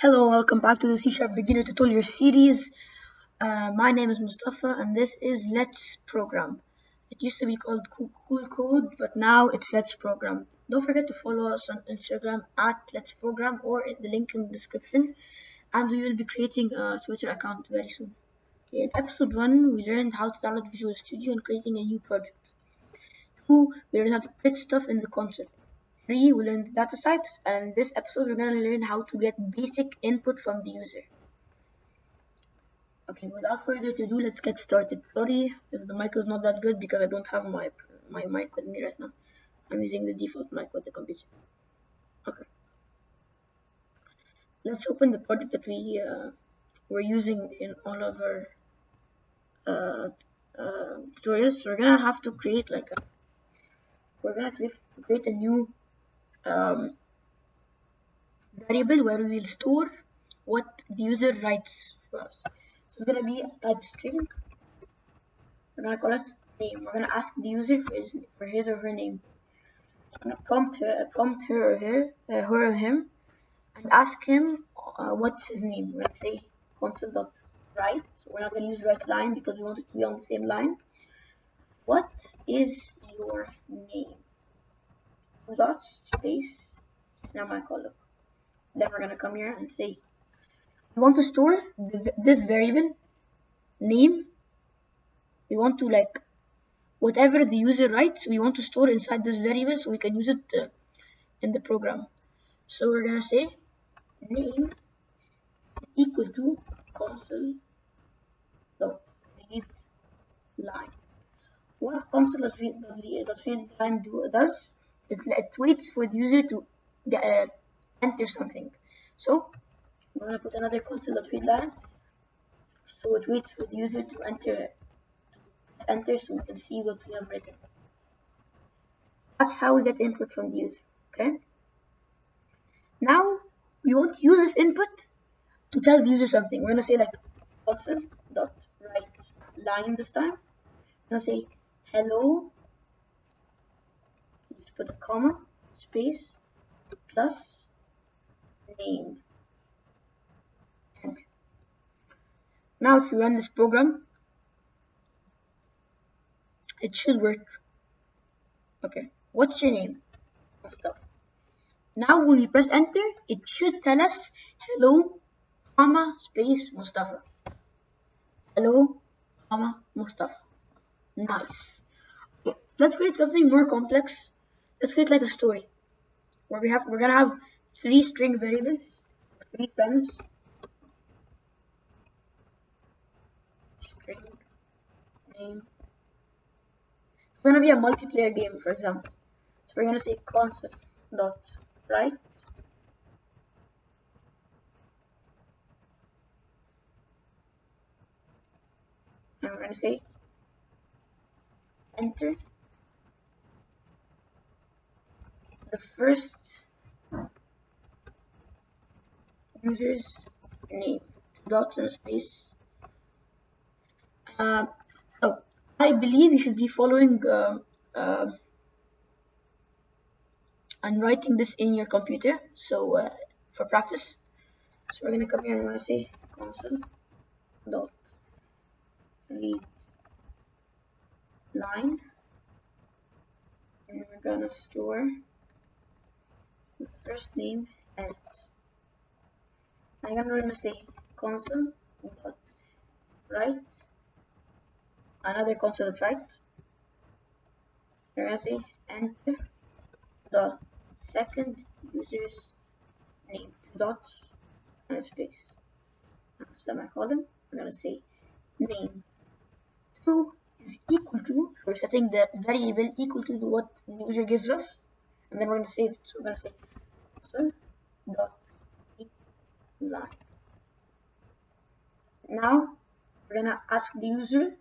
Hello, welcome back to the C Sharp Beginner Tutorial series. My name is Mustafa and this is Let's Program. It used to be called Cool Code, but now it's Let's Program. Don't forget to follow us on Instagram at Let's Program or in the link in the description. And we will be creating a Twitter account very soon. Okay, in episode 1, we learned how to download Visual Studio and creating a new project. 2, we learned how to print stuff in the console. 3, we learned the data types, and in this episode we're going to learn how to get basic input from the user. Okay, without further ado, let's get started. Sorry if the mic is not that good because I don't have my mic with me right now. I'm using the default mic with the computer. Okay, let's open the project that we're using in all of our tutorials. So we're gonna have to create create a new variable where we will store what the user writes for us. So it's gonna be a type string. We're gonna call it name. We're gonna ask the user for his or her name. I'm gonna prompt her or him, and ask him what's his name. Let's say console.write. So we're not gonna use write line because we want it to be on the same line. What is your name? Two dots space. It's now my column. Then we're gonna come here and say we want to store this variable name. We want to whatever the user writes, we want to store inside this variable so we can use it in the program. So we're gonna say name is equal to console dot read line. What console dot read line does? It waits for the user to enter something. So we're gonna put another console dot read line. So it waits for the user to enter so we can see what we have written. That's how we get input from the user. Okay. Now we want to use this input to tell the user something. We're gonna say console.write line this time. We're gonna say hello. Just put a comma, space, plus name. Enter. Now if you run this program, it should work. Okay, what's your name? Stuff. Now when we press enter, it should tell us hello, comma, space, Mustafa. Hello, comma, Mustafa. Nice. Okay, let's create something more complex. Let's create like a story where we're gonna have 3 string variables, 3 pens, string name. It's gonna be a multiplayer game, for example. So we're gonna say console.write and we're gonna say enter the first user's name, dots and a space. I believe you should be following and writing this in your computer. So for practice, so we're gonna come here and we're gonna say console.read line, and we're gonna store the first name as it. And then we're gonna say console.write another console.write. We're gonna say enter the second user's name, 2 dots and a space. Semicolon. We're gonna say name 2 is equal to, we're setting the variable equal to what the user gives us, and then we're gonna save it. So we're gonna say console.readline. Now we're gonna ask the users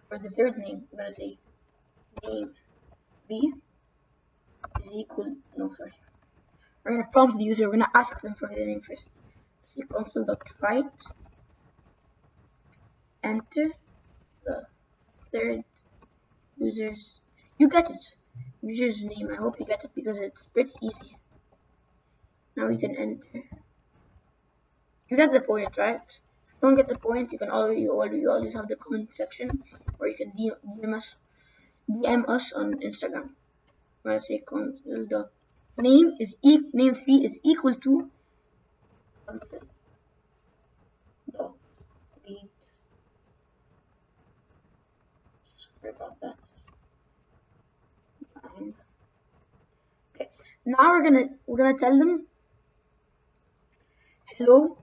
for the third name. We're gonna say name 3 is equal, we're gonna prompt the user, we're gonna ask them for their name first. So console.write enter the third user's, you get it, user's name. I hope you get it because it's pretty easy. Now we can enter. You get the point, right? If you don't get the point, you can always have the comment section, or you can DM us on Instagram. Let's say console name is name 3 is equal to console dot read. Sorry about that. Okay. Now we're gonna tell them hello.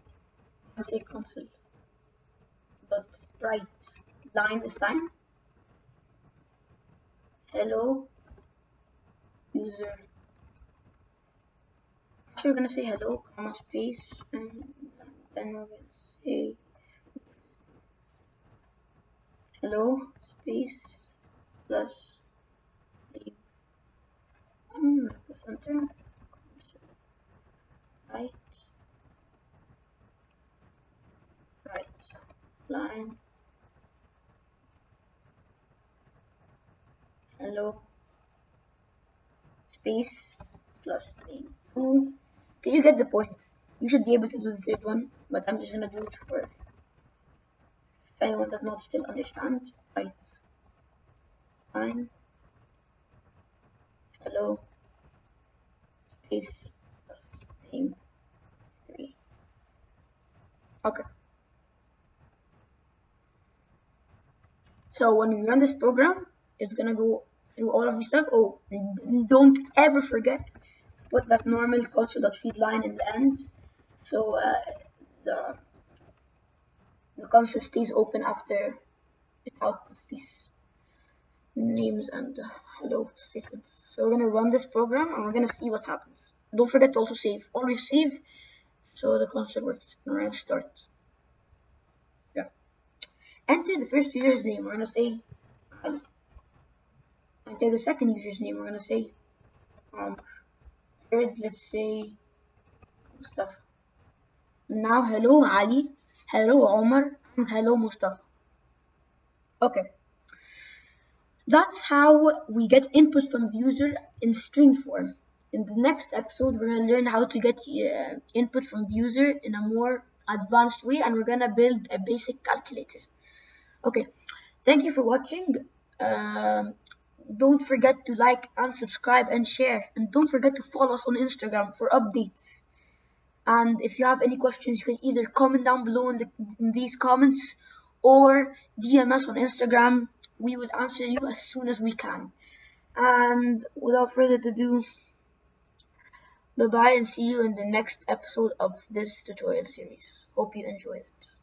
Let's say console dot write line this time. Hello user. Actually, we're gonna say hello, comma space, and then we're gonna say hello space plus name representer right right line hello space plus name 2. Okay, you get the point. You should be able to do the third one, but I'm just gonna do it for if anyone does not still understand. Right line hello space plus name 3. Okay. So when we run this program, it's gonna go through all of this stuff. Oh, and don't ever forget to put that normal console.read line in the end, so the the console stays open after it outputs these names and hello statements. So we're gonna run this program and we're gonna see what happens. Don't forget to also save. Always save so the console works. Alright, start. Yeah. Enter the first user's name. We're gonna say Ali. Enter the second user's name. We're gonna say third, let's say Mustafa. Now hello Ali, hello Omar, and hello Mustafa. Okay, that's how we get input from the user in string form. In the next episode, we're gonna learn how to get input from the user in a more advanced way, and we're gonna build a basic calculator. Okay, thank you for watching. Don't forget to like and subscribe and share, and don't forget to follow us on Instagram for updates. And if you have any questions, you can either comment down below in these comments or DM us on Instagram. We will answer you as soon as we can. And without further ado, bye bye and see you in the next episode of this tutorial series. Hope you enjoy it.